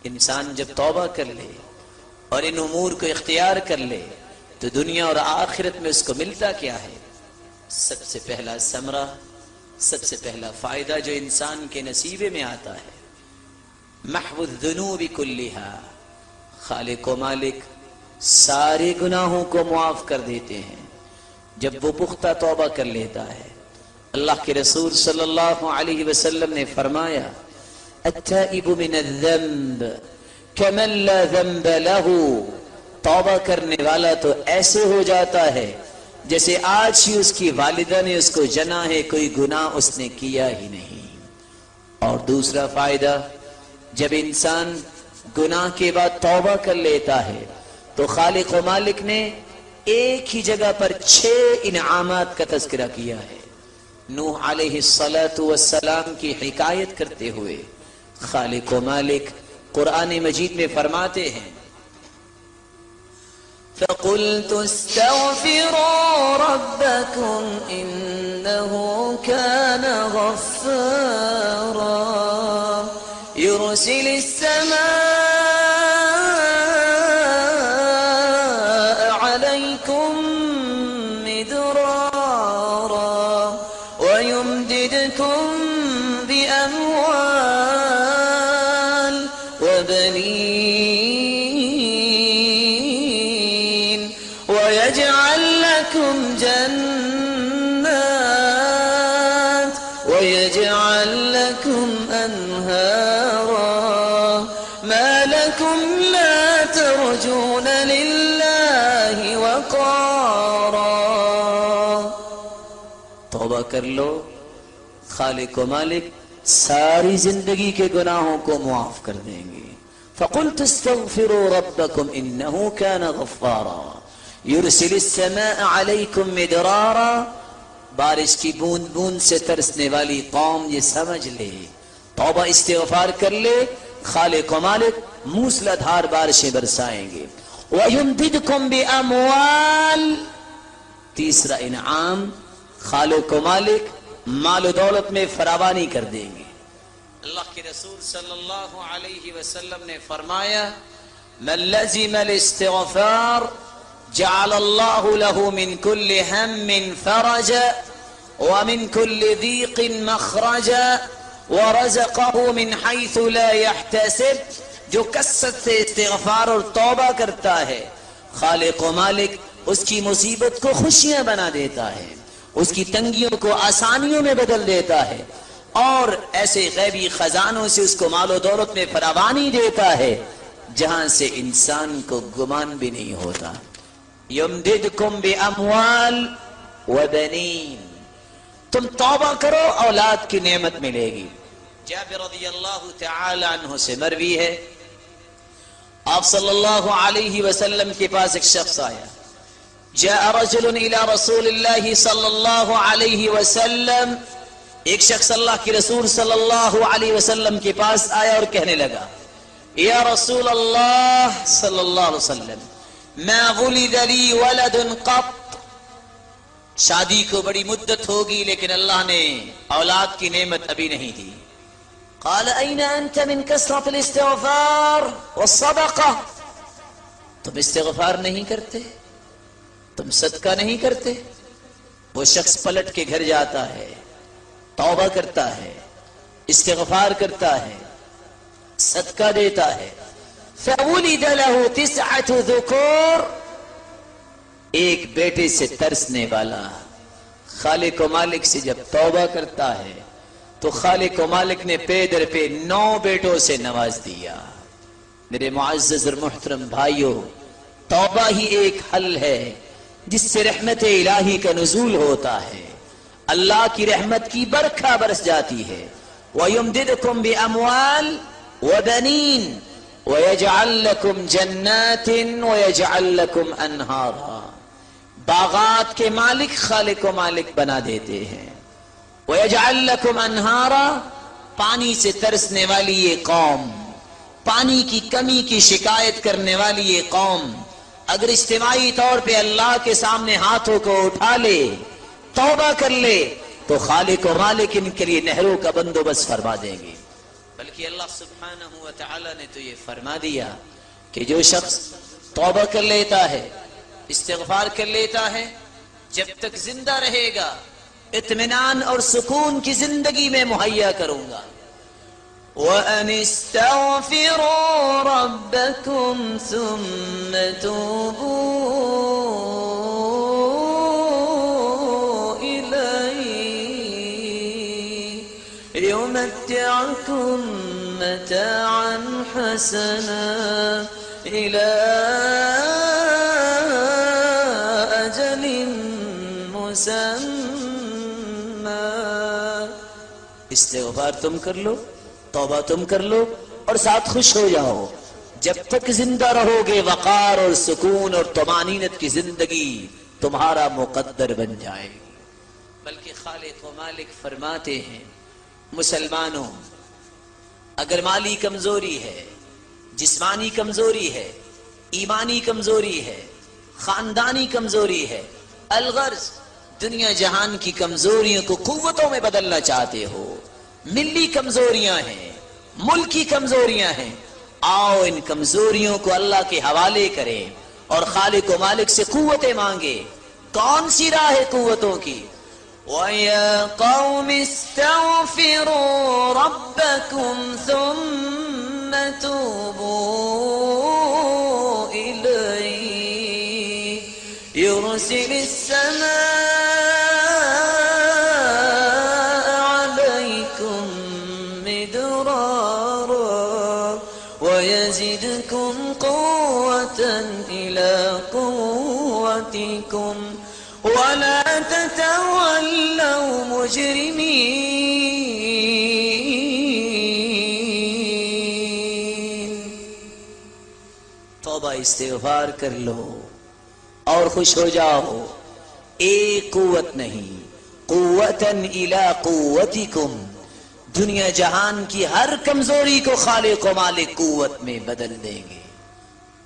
انسان جب توبہ کر لے اور ان امور کو اختیار کر لے تو دنیا اور آخرت میں اس کو ملتا کیا ہے؟ سب سے پہلا ثمرہ، سب سے پہلا فائدہ جو انسان کے نصیبے میں آتا ہے، محو الذنوب کلھا، خالق و مالک سارے گناہوں کو معاف کر دیتے ہیں جب وہ پختہ توبہ کر لیتا ہے۔ اللہ کے رسول صلی اللہ علیہ وسلم نے فرمایا التائب من الذنب کمن لا ذنب له، توبہ کرنے والا تو ایسے ہو جاتا ہے جیسے آج ہی اس کی والدہ نے اس کو جنا ہے، کوئی گناہ اس نے کیا ہی نہیں۔ اور دوسرا فائدہ، جب انسان گناہ کے بعد توبہ کر لیتا ہے تو خالق و مالک نے ایک ہی جگہ پر 6 انعامات کا تذکرہ کیا ہے۔ نوح علیہ السلام کی حکایت کرتے ہوئے خالق و مالک قرآن مجید میں فرماتے ہیں فَقُلْتُ اسْتَغْفِرُوا رَبَّكُمْ إِنَّهُ كَانَ غَفَّارًا يُرْسِلِ السَّمَاءَ عَلَيْكُمْ مِدْرَارًا وَيُمْدِدْكُمْ بِأَمْوَالٍ وَبَنِينَ وَيَجْعَلْ لَكُمْ جَنَّاتٍ وَيَجْعَلْ لَكُمْ أَنْهَارًا مَا لَكُمْ لَا تَرْجُونَ لِلَّهِ وَقَارًا۔ توبہ کر لو، خالق و مالک ساری زندگی کے گناہوں کو معاف کر دیں گے۔ فَقُلْتُ اسْتَغْفِرُوا رَبَّكُمْ إِنَّهُ كَانَ غَفَّارًا يُرْسِلِ السَّمَاءَ عَلَيْكُمْ مِدْرَارًا، بارش کی بوند بوند سے ترسنے والی قوم یہ سمجھ لے، توبہ استغفار کر لے، خالق و مالک موسلا دھار بارشیں برسائیں گے۔ وَيُمْدِدْكُمْ بِأَمْوَالٍ، تیسرا انعام، خالق و مالک مال و دولت میں فراوانی کر دیں گے۔ اللہ کے رسول صلی اللہ علیہ وسلم نے فرمایا من لزم الاستغفار جعل اللہ له من كل هم فرجا ومن كل ضيق مخرجا ورزقه من حيث لا يحتسب، جو کثرت سے استغفار اور توبہ کرتا ہے خالق و مالک اس کی مصیبت کو خوشیاں بنا دیتا ہے، اس کی تنگیوں کو آسانیوں میں بدل دیتا ہے، اور ایسے غیبی خزانوں سے اس کو مال و دولت میں فراوانی دیتا ہے جہاں سے انسان کو گمان بھی نہیں ہوتا۔ یمددکم باموال وبنین، تم توبہ کرو اولاد کی نعمت ملے گی۔ جابر رضی اللہ تعالی عنہ سے مروی ہے آپ صلی اللہ علیہ وسلم کے پاس ایک شخص آیا، جاء رجل الى رسول اللہ صلی اللہ علیہ وسلم، ایک شخص اللہ کے رسول صلی اللہ علیہ وسلم کے پاس آیا اور کہنے لگا یا رسول اللہ صلی اللہ علیہ وسلم ما ولد لی ولد قط، شادی کو بڑی مدت ہوگی لیکن اللہ نے اولاد کی نعمت ابھی نہیں دی۔ قال این انت من کثرت الاستغفار والصدقہ، تم استغفار نہیں کرتے، تم صدقہ نہیں کرتے؟ وہ شخص پلٹ کے گھر جاتا ہے، توبہ کرتا ہے، استغفار کرتا ہے، صدقہ دیتا ہے۔ فَوُلِدَ لَهُ 9 ذُكُورٍ، ایک بیٹے سے ترسنے والا خالق و مالک سے جب توبہ کرتا ہے تو خالق و مالک نے پے در پہ 9 بیٹوں سے نواز دیا۔ میرے معزز اور محترم بھائیوں، توبہ ہی ایک حل ہے جس سے رحمت الہی کا نزول ہوتا ہے، اللہ کی رحمت کی برکھا برس جاتی ہے۔ وَيُمْدِدْكُمْ بِأَمْوَالٍ وَبَنِينَ وَيَجْعَلْ لَكُمْ جَنَّاتٍ وَيَجْعَلْ لَكُمْ أَنْهَارًا، باغات کے مالک خالق و مالک بنا دیتے ہیں۔ وَيَجْعَلْ لَكُمْ أَنْهَارًا، پانی سے ترسنے والی یہ قوم، پانی کی کمی کی شکایت کرنے والی یہ قوم اگر اجتماعی طور پہ اللہ کے سامنے ہاتھوں کو اٹھا لے، توبہ کر لے، تو خالق و مالک ان کے لیے نہروں کا بندوبست فرما دیں گے۔ بلکہ اللہ سبحانہ و تعالی نے تو یہ فرما دیا کہ جو شخص توبہ کر لیتا ہے، استغفار کر لیتا ہے، جب تک زندہ رہے گا اطمینان اور سکون کی زندگی میں مہیا کروں گا۔ وَأَنِ اسْتَغْفِرُوا رَبَّكُمْ ثُمَّ تُوبُوا إِلَيْهِ يُمَتِّعْكُمْ مَتَاعًا حَسَنًا إِلَى أَجَلٍ مُّسَمًّى۔ استغفار تم کر لو، توبہ تم کر لو، اور ساتھ خوش ہو جاؤ۔ جب تک زندہ رہو گے وقار اور سکون اور طمانینت کی زندگی تمہارا مقدر بن جائے گی۔ بلکہ خالق و مالک فرماتے ہیں مسلمانوں، اگر مالی کمزوری ہے، جسمانی کمزوری ہے، ایمانی کمزوری ہے، خاندانی کمزوری ہے، الغرض دنیا جہان کی کمزوریوں کو قوتوں میں بدلنا چاہتے ہو، ملی کمزوریاں ہیں، ملکی کمزوریاں ہیں، آؤ ان کمزوریوں کو اللہ کے حوالے کریں اور خالق و مالک سے قوتیں مانگے۔ کون سی راہ ہے قوتوں کی؟ وَيَا قَوْمِ اسْتَغْفِرُوا رَبَّكُمْ ثُمَّ تُوبُوا إِلَيْهِ يُرْسِلِ السَّمَاءَ عَلَيْكُمْ مِدْرَارًا وَيَزِدْكُمْ قُوَّةً إِلَى قُوَّتِكُمْ وَلَا تَتَوَلَّوْا مُجْرِمِينَ۔ توبہ استغفار کر لو اور خوش ہو جاؤ۔ ایک قوت نہیں، قوتاً الی قوتکم، دنیا جہان کی ہر کمزوری کو خالق و مالک قوت میں بدل دیں گے۔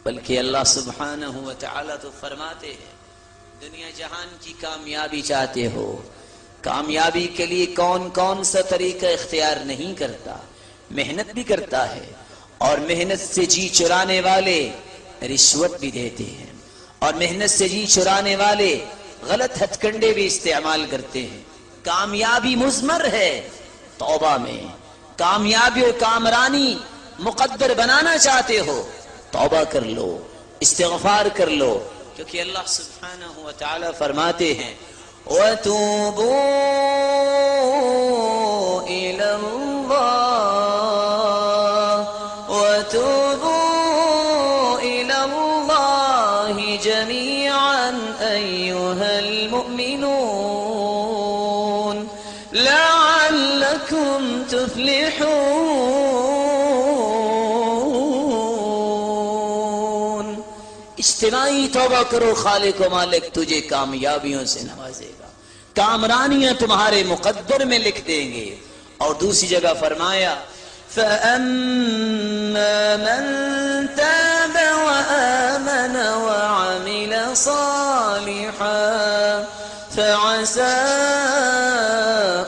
بلکہ اللہ سبحانہ و تعالی تو فرماتے ہیں دنیا جہان کی کامیابی چاہتے ہو، کامیابی کے لیے کون کون سا طریقہ اختیار نہیں کرتا، محنت بھی کرتا ہے، اور محنت سے جی چرانے والے رشوت بھی دیتے ہیں، اور محنت سے جی چرانے والے غلط ہتھ کنڈے بھی استعمال کرتے ہیں۔ کامیابی مضمر ہے توبہ میں، کامیابی اور کامرانی مقدر بنانا چاہتے ہو توبہ کر لو، استغفار کر لو، کیونکہ اللہ سبحانہ و تعالی فرماتے ہیں وَتُوبُوا إِلَى اللَّهِ وَتُوبُوا إِلَى اللَّهِ جَمِيعًا أَيُّهَا الْمُؤْمِنُونَ لَعَلَّكُمْ تُفْلِحُونَ۔ اجتماعی توبہ کرو، خالق و مالک تجھے کامیابیوں سے نوازے گا، کامرانیاں تمہارے مقدر میں لکھ دیں گے۔ اور دوسری جگہ فرمایا فَأَمَّا مَن تَابَ وَآمَنَ وَعَمِلَ صَالِحًا فَعَسَى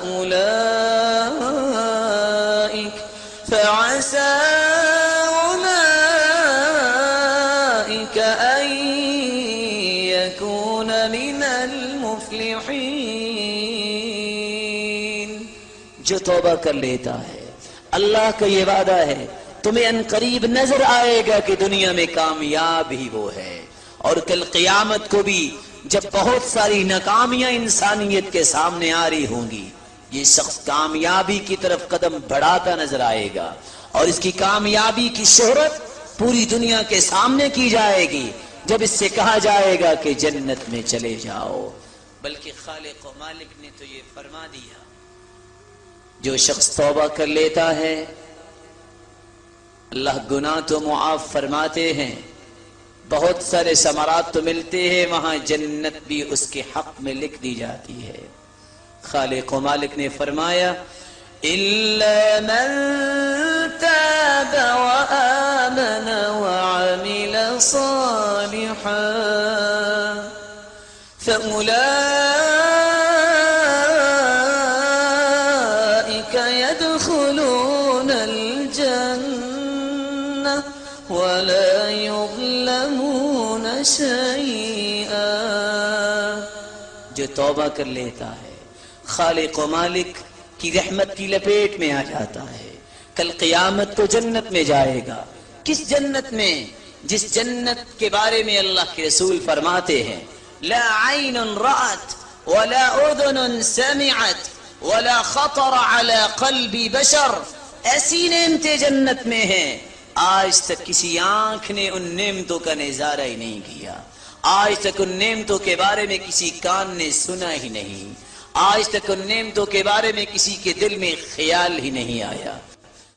أُولَئِكَ أَن يَكُونَ مِنَ الْمُفْلِحِينَ۔ جو توبہ کر لیتا ہے، اللہ کا یہ وعدہ ہے تمہیں ان قریب نظر آئے گا کہ دنیا میں کامیاب ہی وہ ہے، اور کل قیامت کو بھی جب بہت ساری ناکامیاں انسانیت کے سامنے آ رہی ہوں گی، یہ شخص کامیابی کی طرف قدم بڑھاتا نظر آئے گا، اور اس کی کامیابی کی شہرت پوری دنیا کے سامنے کی جائے گی جب اس سے کہا جائے گا کہ جنت میں چلے جاؤ۔ بلکہ خالق و مالک نے تو یہ فرما دیا جو شخص توبہ کر لیتا ہے اللہ گناہ تو معاف فرماتے ہیں، بہت سارے ثمرات تو ملتے ہیں، وہاں جنت بھی اس کے حق میں لکھ دی جاتی ہے۔ خالق و مالک نے فرمایا إِلَّا مَن تَابَ وَآمَنَ وَعَمِلَ صَالِحًا فَأُولَئِكَ يَدْخُلُونَ ولا يظلمون شيئا. جو توبہ کر لیتا ہے خالق و مالک کی رحمت کی لپیٹ میں آ جاتا ہے، کل قیامت کو جنت میں جائے گا. کس جنت میں؟ جس جنت کے بارے میں اللہ کے رسول فرماتے ہیں لا عین رأت ولا اذن سمعت ولا خطر على قلب بشر. ایسی نعمتیں جنت میں ہیں آج تک کسی آنکھ نے ان نعمتوں کا نظارہ ہی نہیں کیا، آج تک ان نعمتوں کے بارے میں کسی کان نے سنا ہی نہیں، آج تک ان نعمتوں کے بارے میں کسی کے دل میں خیال ہی نہیں آیا.